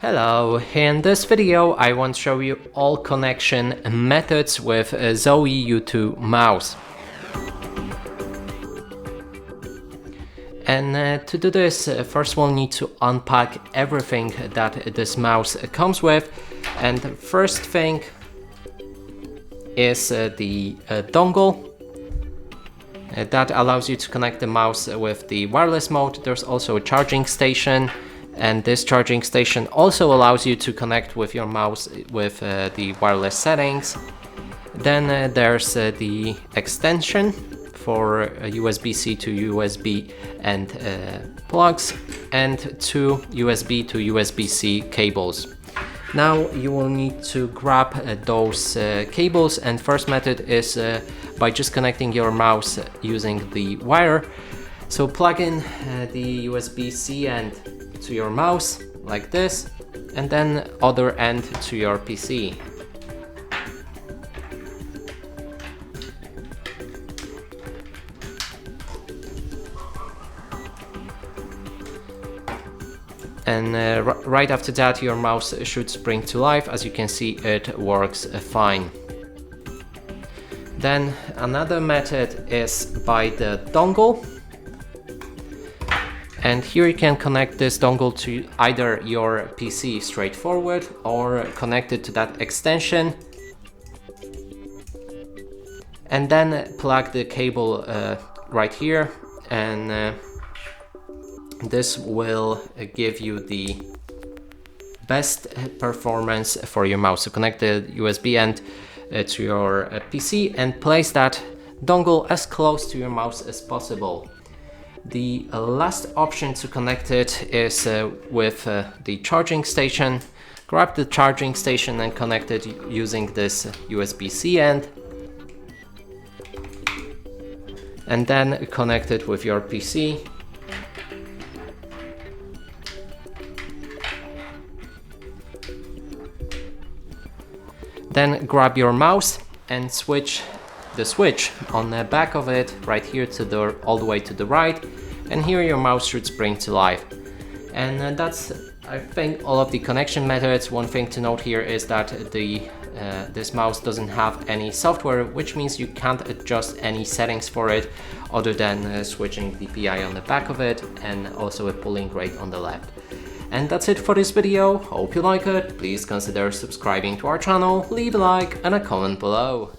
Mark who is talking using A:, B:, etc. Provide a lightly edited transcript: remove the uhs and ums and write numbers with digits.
A: Hello, in this video I want to show you all connection methods with a Zowie U2 mouse. And to do this, first we'll need to unpack everything that this mouse comes with. And the first thing is the dongle. That allows you to connect the mouse with the wireless mode. There's also a charging station. And this charging station also allows you to connect with your mouse with the wireless settings. Then there's the extension for USB-C to USB and plugs, and two USB to USB-C cables. Now you will need to grab those cables, and first method is by just connecting your mouse using the wire. So plug in the USB-C end to your mouse like this, and then other end to your PC. And right after that your mouse should spring to life. As you can see, it works fine. Then another method is by the dongle. And here you can connect this dongle to either your PC straightforward or connect it to that extension. And then plug the cable right here, and this will give you the best performance for your mouse. So connect the USB end to your PC and place that dongle as close to your mouse as possible. The last option to connect it is with the charging station. Grab the charging station and connect it using this USB-C end, and then connect it with your PC. Then grab your mouse and switch the switch on the back of it right here to the all the way to the right, and here your mouse should spring to life. And that's, I think, all of the connection methods. One thing to note here is that this mouse doesn't have any software, which means you can't adjust any settings for it other than switching the PI on the back of it, and also a pulling rate on the left. And that's it for this video. Hope you like it. Please consider subscribing to our channel, leave a like and a comment below.